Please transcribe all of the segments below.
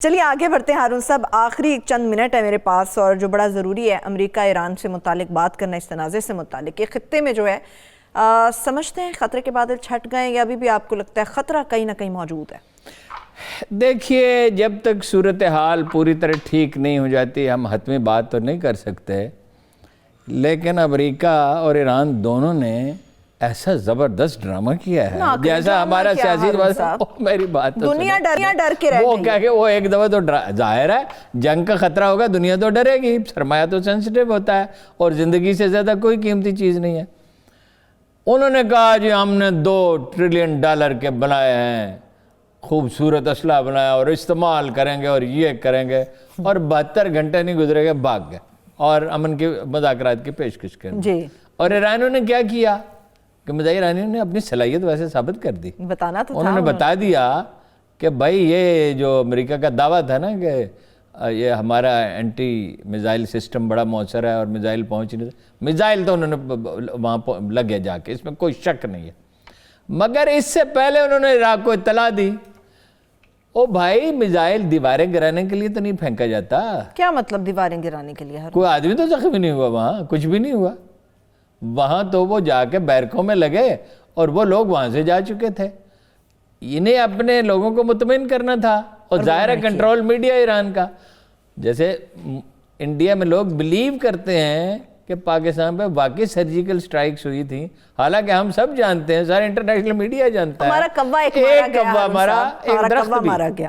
چلیے آگے بڑھتے ہیں ہارون صاحب، آخری چند منٹ ہے میرے پاس اور جو بڑا ضروری ہے امریکہ ایران سے متعلق بات کرنا، اس تنازع سے متعلق. یہ خطے میں جو ہے سمجھتے ہیں خطرے کے بادل چھٹ گئے یا ابھی بھی آپ کو لگتا ہے خطرہ کہیں نہ کہیں موجود ہے؟ دیکھیے، جب تک صورتحال پوری طرح ٹھیک نہیں ہو جاتی ہم حتمی بات تو نہیں کر سکتے، لیکن امریکہ اور ایران دونوں نے ایسا زبردست ڈرامہ کیا ہے جیسا ہمارا سیاسی میری بات تو دنیا ڈر کے رہ وہ کہہ کے وہ ایک دفعہ تو ظاہر ہے جنگ کا خطرہ ہوگا، دنیا تو ڈرے گی، سرمایہ تو سینسٹیو ہوتا ہے اور زندگی سے زیادہ کوئی قیمتی چیز نہیں ہے. انہوں نے کہا جی ہم نے $2 ٹریلین کے بنائے ہیں، خوبصورت اسلحہ بنایا اور استعمال کریں گے اور یہ کریں گے، اور 72 گھنٹے نہیں گزرے گئے بھاگ گئے اور امن کے مذاکرات کی پیشکش کر دی. اور ایرانیوں نے کیا کیا کہ مظاہر ایرانیوں نے اپنی صلاحیت ویسے ثابت کر دی. بتانا تو انہوں نے بتا دیا کہ بھائی یہ جو امریکہ کا دعویٰ تھا نا کہ یہ ہمارا اینٹی میزائل سسٹم بڑا مؤثر ہے اور میزائل پہنچ نہیں، میزائل تو انہوں نے وہاں لگے جا کے، اس میں کوئی شک نہیں ہے. مگر اس سے پہلے انہوں نے عراق کو اطلاع دی. او بھائی میزائل دیواریں گرانے کے لیے تو نہیں پھینکا جاتا. کیا مطلب دیواریں گرانے کے لیے؟ کوئی آدمی تو زخمی نہیں ہوا، وہاں کچھ بھی نہیں ہوا. وہاں تو وہ جا کے بیرکوں میں لگے اور وہ لوگ وہاں سے جا چکے تھے. انہیں اپنے لوگوں کو مطمئن کرنا تھا اور ظاہر ہے کنٹرول میڈیا ایران کا. جیسے انڈیا میں لوگ بلیو کرتے ہیں کہ پاکستان پہ واقعی سرجیکل سٹرائکس ہوئی تھیں، حالانکہ ہم سب جانتے ہیں، سارے انٹرنیشنل میڈیا جانتا ہے، ایک کوا مارا،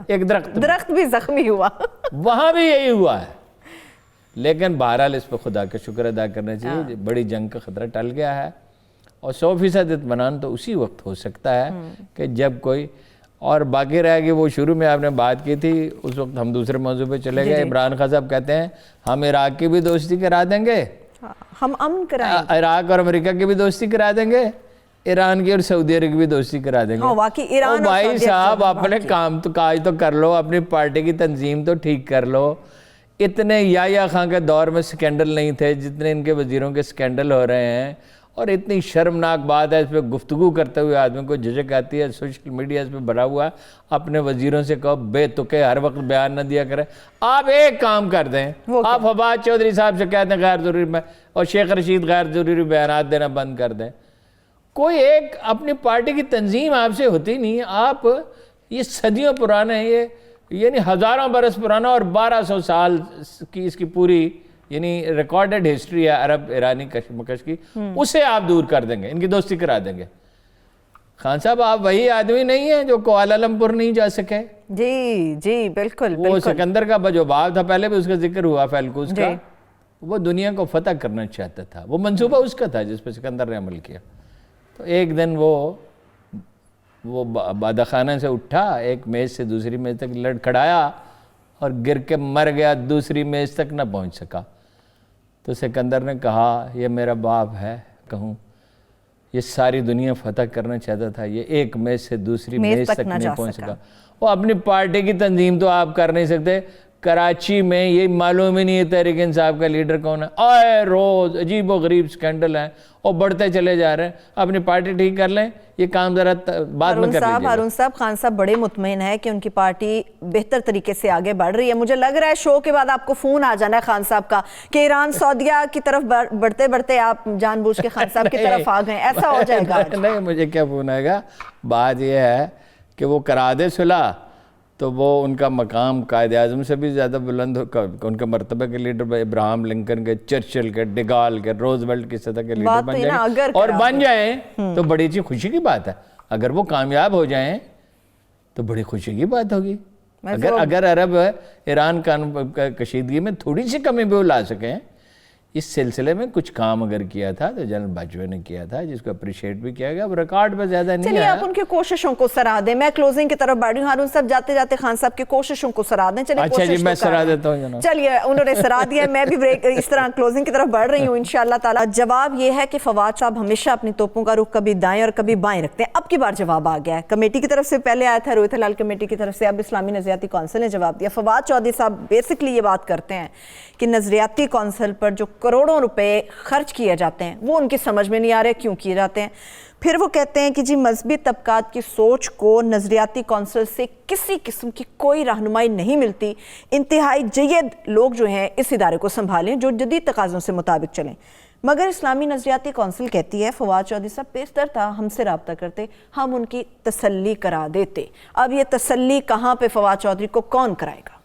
ایک درخت بھی زخمی ہوا، وہاں بھی یہی ہوا ہے. لیکن بہرحال اس پہ خدا کا شکر ادا کرنا چاہیے، بڑی جنگ کا خطرہ ٹل گیا ہے اور 100% اطمینان تو اسی وقت ہو سکتا ہے کہ جب کوئی اور باقی رہے گی. وہ شروع میں آپ نے بات کی تھی، اس وقت ہم دوسرے موضوع پہ چلے گئے. عمران خان صاحب کہتے ہیں ہم عراق کی بھی دوستی کرا دیں گے، ہم امن کرائیں گے، عراق اور امریکہ کی بھی دوستی کرا دیں گے، ایران کی اور سعودی عرب کی بھی دوستی کرا دیں گے. بھائی صاحب اپنے کام تو کاج تو کر لو، اپنی پارٹی کی تنظیم تو ٹھیک کر لو. اتنے یا خان کے دور میں سکینڈل نہیں تھے جتنے ان کے وزیروں کے سکینڈل ہو رہے ہیں، اور اتنی شرمناک بات ہے. اس پہ گفتگو کرتے ہوئے آدمی کو جھجک آتی ہے. سوشل میڈیا اس پہ بھرا ہوا ہے. اپنے وزیروں سے کہو بے تکے ہر وقت بیان نہ دیا کریں. آپ ایک کام کر دیں، آپ عباس چودھری صاحب سے کہتے ہیں غیر ضروری میں، اور شیخ رشید غیر ضروری بیانات دینا بند کر دیں. کوئی ایک اپنی پارٹی کی تنظیم آپ سے ہوتی نہیں. آپ یہ صدیوں پرانا ہے، یہ یعنی ہزاروں برس پرانا اور 1200 سال کی اس کی پوری یعنی ریکارڈڈ ہسٹری ہے عرب ایرانی کشمکش کی. اسے آپ دور کر دیں گے، ان کی دوستی کرا دیں گے. خان صاحب آپ وہی آدمی نہیں ہیں جو کوالالمپور نہیں جا سکے. جی بالکل. وہ سکندر کا جو باب تھا، پہلے بھی اس کا ذکر ہوا، فیلکوز کا، وہ دنیا کو فتح کرنا چاہتا تھا. وہ منصوبہ اس کا تھا جس پہ سکندر نے عمل کیا. تو ایک دن وہ بادخانہ سے اٹھا، ایک میز سے دوسری میز تک لڑکھڑایا اور گر کے مر گیا، دوسری میز تک نہ پہنچ سکا. تو سکندر نے کہا یہ میرا باپ ہے، کہوں یہ ساری دنیا فتح کرنا چاہتا تھا، یہ ایک میز سے دوسری میز تک نہیں پہنچ سکا. وہ اپنی پارٹی کی تنظیم تو آپ کر نہیں سکتے. کراچی میں یہ معلوم ہی نہیں ہے تحریک انصاف کا لیڈر کون ہے. آئے روز عجیب و غریب سکینڈل ہیں اور بڑھتے چلے جا رہے ہیں. اپنی پارٹی ٹھیک کر لیں، یہ کام ذرا بعد میں کر لیجیے. ہارون صاحب، خان صاحب بڑے مطمئن ہے کہ ان کی پارٹی بہتر طریقے سے آگے بڑھ رہی ہے. مجھے لگ رہا ہے شو کے بعد آپ کو فون آ جانا ہے خان صاحب کا کہ ایران سعودیہ کی طرف بڑھتے بڑھتے آپ جان بوجھ کے خان صاحب کی طرف آ گئے. ایسا ہو جائے گا؟ نہیں، مجھے کیا فون آئے گا. بات یہ ہے کہ وہ کرا دے صلح تو وہ ان کا مقام قائد اعظم سے بھی زیادہ بلند ہو. ان کے مرتبہ کے لیڈر ابراہم لنکن کے، چرچل کے، ڈگال کے، روزویلٹ کی سطح کے لیڈر بن جائیں اور بن جائیں تو بڑی اچھی خوشی کی بات ہے. اگر وہ کامیاب ہو جائیں تو بڑی خوشی کی بات ہوگی. اگر عرب ایران کشیدگی میں تھوڑی سی کمی بھی لا سکیں. اس سلسلے میں کچھ کام اگر کیا تھا تو جنرل باجوہ نے کیا تھا، جس کو اپریشیٹ بھی کیا گیا. اب ریکارڈ پہ زیادہ نہیں ہے. چلیے آپ ان کی کوششوں کو سراہ دیں. میں کلوزنگ کی طرف بڑھ رہی ہوں. ہارون صاحب جاتے جاتے خان صاحب کی کوششوں کو سراہ دیں. چلیے اچھا جی، میں سراہ دیتا ہوں جناب. چلیے انہوں نے سراہ دیا، میں بھی اس طرح کلوزنگ کی طرف بڑھ رہی ہوں انشاءاللہ تعالی. جواب یہ ہے کہ فواد صاحب ہمیشہ اپنی توپوں کا رخ کبھی دائیں اور کبھی بائیں رکھتے ہیں. اب کی بار جواب آ گیا ہے. کمیٹی کی طرف سے پہلے آیا تھا رویت ہلال کمیٹی کی طرف سے، اب اسلامی نظریاتی کونسل نے جواب دیا. فواد چودھری صاحب بیسکلی یہ بات کرتے ہیں کہ نظریاتی کونسل پر جو کروڑوں روپے خرچ کیے جاتے ہیں وہ ان کی سمجھ میں نہیں آ رہے کیوں کیے جاتے ہیں. پھر وہ کہتے ہیں کہ جی مذہبی طبقات کی سوچ کو نظریاتی کونسل سے کسی قسم کی کوئی رہنمائی نہیں ملتی. انتہائی جید لوگ جو ہیں اس ادارے کو سنبھالیں جو جدید تقاضوں سے مطابق چلیں. مگر اسلامی نظریاتی کونسل کہتی ہے فواد چودھری صاحب پیشتر تھا ہم سے رابطہ کرتے ہم ان کی تسلی کرا دیتے. اب یہ تسلی کہاں پہ فواد چودھری کو کون کرائے گا؟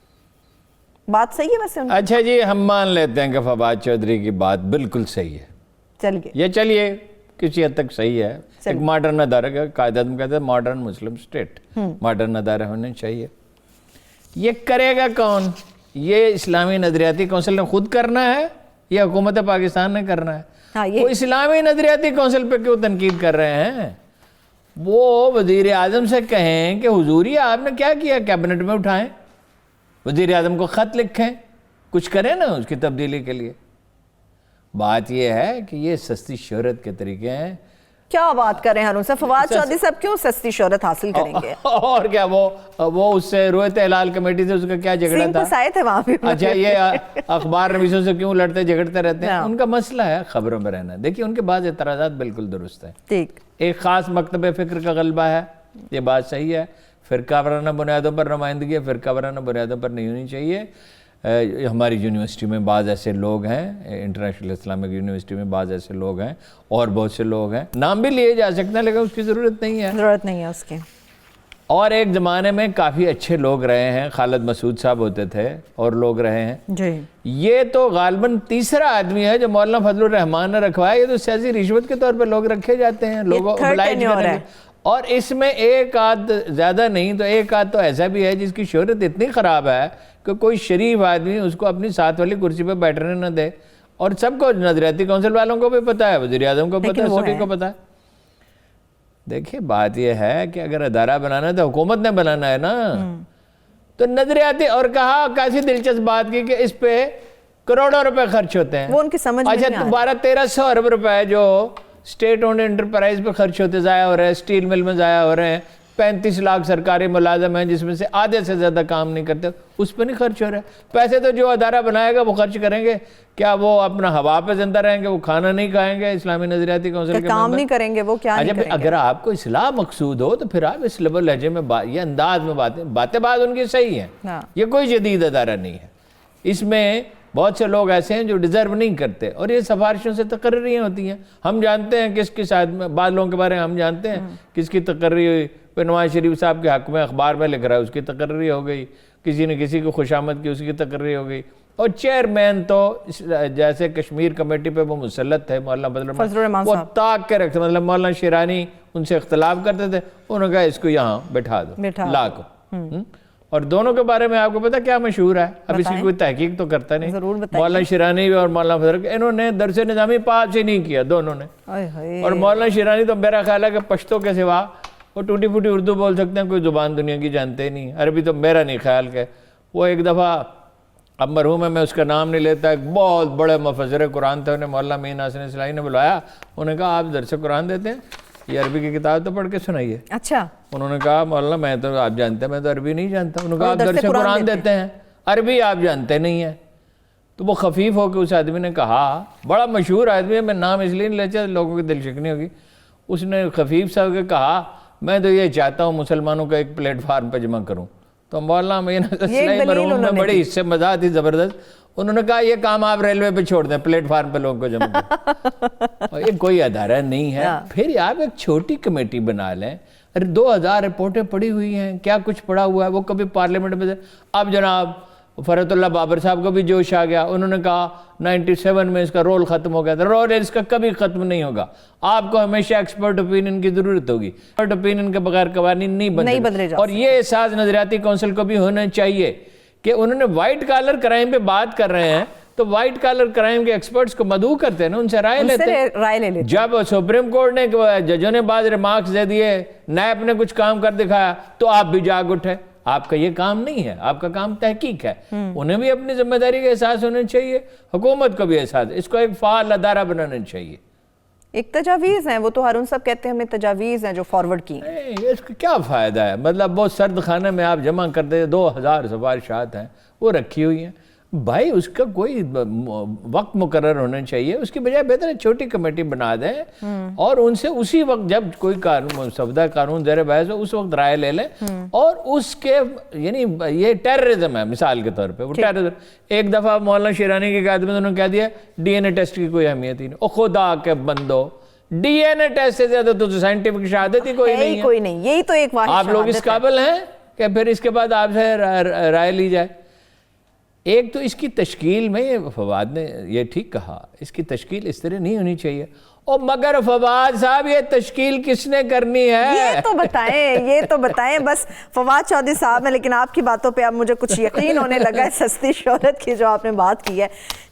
بات صحیح ہے ویسے ان کی؟ اچھا جی ہم مان لیتے ہیں کہ فواد چودھری کی بات بالکل صحیح ہے. چلیے کسی حد تک صحیح ہے. ایک ماڈرن ادارہ کا قاعدہ ہم کہتے ہیں ماڈرن مسلم اسٹیٹ ماڈرن ادارہ ہونے چاہیے. یہ کرے گا کون؟ یہ اسلامی نظریاتی کونسل نے خود کرنا ہے یا حکومت پاکستان نے کرنا ہے؟ وہ اسلامی نظریاتی کونسل پہ کیوں تنقید کر رہے ہیں؟ وہ وزیر اعظم سے کہیں کہ حضوری آپ نے کیا کیا کیبنٹ میں اٹھائیں, وزیر اعظم کو خط لکھیں, کچھ کریں نا اس کی تبدیلی کے لیے. بات یہ ہے کہ یہ سستی شہرت کے طریقے ہیں. کیا بات کر رہے ہیں ہارون صاحب؟ فواد چودھری صاحب کیوں سستی شہرت حاصل کریں گے؟ اور کیا وہ اس سے رویت ہلال کمیٹی سے اس کا کیا جھگڑا تھا؟ آئے تھے وہاں پہ. اچھا یہ اخبار نویسوں سے کیوں لڑتے جھگڑتے رہتے ہیں؟ ان کا مسئلہ ہے خبروں میں رہنا. دیکھیے ان کے بعض اعتراضات بالکل درست ہیں. ایک خاص مکتب فکر کا غلبہ ہے, یہ بات صحیح ہے. فرقہ وارانہ بنیادوں پر نمائندگی ہے, فرقہ وارانہ بنیادوں پر نہیں ہونی چاہیے. ہماری یونیورسٹی میں بعض ایسے لوگ ہیں, انٹرنیشنل اسلامک یونیورسٹی میں بعض ایسے لوگ ہیں اور بہت سے لوگ ہیں, نام بھی لیے جا سکتے ہیں لیکن اس کی ضرورت نہیں ہے اس کی. اور ایک زمانے میں کافی اچھے لوگ رہے ہیں, خالد مسعود صاحب ہوتے تھے اور لوگ رہے ہیں جی. یہ تو غالباً تیسرا آدمی ہے جو مولانا فضل الرحمان نے رکھوایا. یہ تو سیاسی رشوت کے طور پہ لوگ رکھے جاتے ہیں, لوگوں اور اس میں ایک آدھ زیادہ نہیں تو ایک آدھ تو ایسا بھی ہے جس کی شہرت اتنی خراب ہے کہ کوئی شریف آدمی اس کو اپنی ساتھ والی کرسی پہ بیٹھنے نہ دے. اور سب کو نظریاتی کونسل والوں کو بھی پتا ہے, وزیر اعظم کو پتا ہے, سبھی کو پتا ہے. دیکھیے بات یہ ہے کہ اگر ادارہ بنانا ہے تو حکومت نے بنانا ہے نا. تو نظریاتی اور کہا کیسی دلچسپ بات کی کہ اس پہ کروڑوں روپے خرچ ہوتے ہیں. وہ ان کی سمجھ میں نہیں آ رہا. 1200-1300 ارب روپے جو اسٹیٹ اونڈ انٹرپرائز پہ خرچ ہوتے ضائع ہو رہے ہیں, اسٹیل مل میں ضائع ہو رہے ہیں. 35 لاکھ سرکاری ملازم ہیں جس میں سے آدھے سے زیادہ کام نہیں کرتے, اس پہ نہیں خرچ ہو رہا ہے. پیسے تو جو ادارہ بنائے گا وہ خرچ کریں گے. کیا وہ اپنا ہوا پہ زندہ رہیں گے, وہ کھانا نہیں کھائیں گے اسلامی نظریاتی کونسل کے کام نہیں کریں گے, وہ کیا نہیں کریں گے؟ اگر آپ کو اصلاح مقصود ہو تو پھر آپ اس لبل لہجے میں یہ انداز میں باتیں بعض ان کی صحیح ہیں. یہ کوئی جدید ادارہ نہیں ہے. اس میں بہت سے لوگ ایسے ہیں جو ڈیزرو نہیں کرتے اور یہ سفارشوں سے تقرریاں ہوتی ہیں. ہم جانتے ہیں کس کی ساتھ میں, بعض لوگوں کے بارے میں ہم جانتے ہیں کس کی تقرری ہوئی. نواز شریف صاحب کے حق میں اخبار میں لکھ رہا ہے, اس کی تقرری ہو گئی. کسی نے کسی کو خوشامد کی, اس کی تقرری ہو گئی. اور چیئرمین تو جیسے کشمیر کمیٹی پہ وہ مسلط تھے مولانا فضل الرحمان, وہ تاک کے رکھتے, مطلب مولانا شیرانی ان سے اختلاف کرتے تھے, انہوں نے کہا اس کو یہاں بٹھا دو لا کو. اور دونوں کے بارے میں آپ کو پتا کیا مشہور ہے, اب اس کی کوئی تحقیق تو کرتا نہیں. مولانا شیرانی اور مولانا فضل انہوں نے درس نظامی پاس ہی نہیں کیا دونوں نے. اور مولانا شیرانی تو میرا خیال ہے کہ پشتو کے سوا وہ ٹوٹی پھوٹی اردو بول سکتے ہیں, کوئی زبان دنیا کی جانتے ہی نہیں. عربی تو میرا نہیں خیال کہ وہ ایک دفعہ, اب مرحوم ہے میں اس کا نام نہیں لیتا, ایک بہت بڑے مفسر قرآن تھے, انہیں مولانا مین حسن اصلاحی نے بلایا. انہوں نے کہا آپ درس قرآن دیتے ہیں, یہ عربی کی کتاب تو پڑھ کے سنائیے. اچھا. انہوں نے کہا مولانا میں تو آپ جانتے ہیں میں تو عربی نہیں جانتا. انہوں نے کہا آپ درس قرآن دیتے ہیں, عربی آپ جانتے نہیں ہیں. تو وہ خفیف ہو کے اس آدمی نے کہا, بڑا مشہور آدمی ہے, میں نام اس لیے نہیں لیتا لوگوں کی دل شکنی ہوگی, اس نے خفیف سا ہو کے کہا میں تو یہ چاہتا ہوں مسلمانوں کا ایک پلیٹ فارم پہ جمع کروں. تو مولانا مین حسن اصلاحی مرحوم میں بڑی حصے مزاح تھی زبردست. انہوں نے کہا یہ کام آپ ریلوے پہ چھوڑ دیں, پلیٹ فارم پہ لوگوں کو جمع کریں. یہ کوئی ادارہ نہیں ہے. پھر آپ ایک چھوٹی کمیٹی بنا لیں. 2000 رپورٹیں پڑی ہوئی ہیں, کیا کچھ پڑا ہوا ہے, وہ کبھی پارلیمنٹ میں. اب جناب فرحت اللہ بابر صاحب کو بھی جوش آ گیا, انہوں نے کہا 97 میں اس کا رول ختم ہو گیا تھا. رول اس کا کبھی ختم نہیں ہوگا. آپ کو ہمیشہ ایکسپرٹ اوپینین کی ضرورت ہوگی. ایکسپرٹ اوپینین کے بغیر قوانین نہیں بدلے. اور یہ احساس نظریاتی کونسل کو بھی ہونا چاہیے کہ انہوں نے وائٹ کالر کرائم پہ بات کر رہے ہیں تو وائٹ کالر کرائم کے ایکسپرٹس کو مدعو کرتے ہیں نا, ان سے رائے لیتے. جب سپریم کورٹ نے ججوں نے بعض ریمارکس دے دیے, نیب نے کچھ کام کر دکھایا تو آپ بھی جاگ اٹھے. آپ کا یہ کام نہیں ہے, آپ کا کام تحقیق ہے. انہیں بھی اپنی ذمہ داری کا احساس ہونا چاہیے, حکومت کو بھی احساس. اس کو ایک فعال ادارہ بنانا چاہیے. ایک تجاویز ہیں, وہ تو ہارون صاحب کہتے ہیں ہمیں تجاویز ہیں جو فارورڈ کی. اس کا کیا فائدہ ہے, مطلب بہت سرد خانے میں آپ جمع کر دیں, 2000 سفارشات ہیں وہ رکھی ہوئی ہیں. بھائی اس کا کوئی وقت مقرر ہونا چاہیے، اس کی بجائے بہتر ہے چھوٹی کمیٹی بنا دیں اور ان سے اسی وقت جب کوئی مسودہ قانون زیر بحث ہو اس وقت رائے لے لیں، اور اس کے یعنی یہ ٹیررزم ہے مثال کے طور پہ، وہ ٹیررزم. ایک دفعہ مولانا شیرانی کی قیادت میں انہوں نے کہہ دیا ڈی این اے ٹیسٹ کی کوئی اہمیت ہی نہیں. او خدا کے بندو، ڈی این اے ٹیسٹ سے زیادہ تو سائنٹیفک شہادت ہی کوئی نہیں ہے. کوئی نہیں، یہی تو ایک واحد آپ لوگ اس قابل ہیں کہ پھر اس کے بعد آپ سے رائے لی جائے. ایک تو اس کی تشکیل میں فواد نے یہ ٹھیک کہا، اس کی تشکیل اس طرح نہیں ہونی چاہیے. اور مگر فواد صاحب یہ تشکیل کس نے کرنی ہے؟ یہ تو بتائیں بس فواد چودھری صاحب ہیں. لیکن آپ کی باتوں پہ اب مجھے کچھ یقین ہونے لگا ہے سستی شہرت کی جو آپ نے بات کی ہے.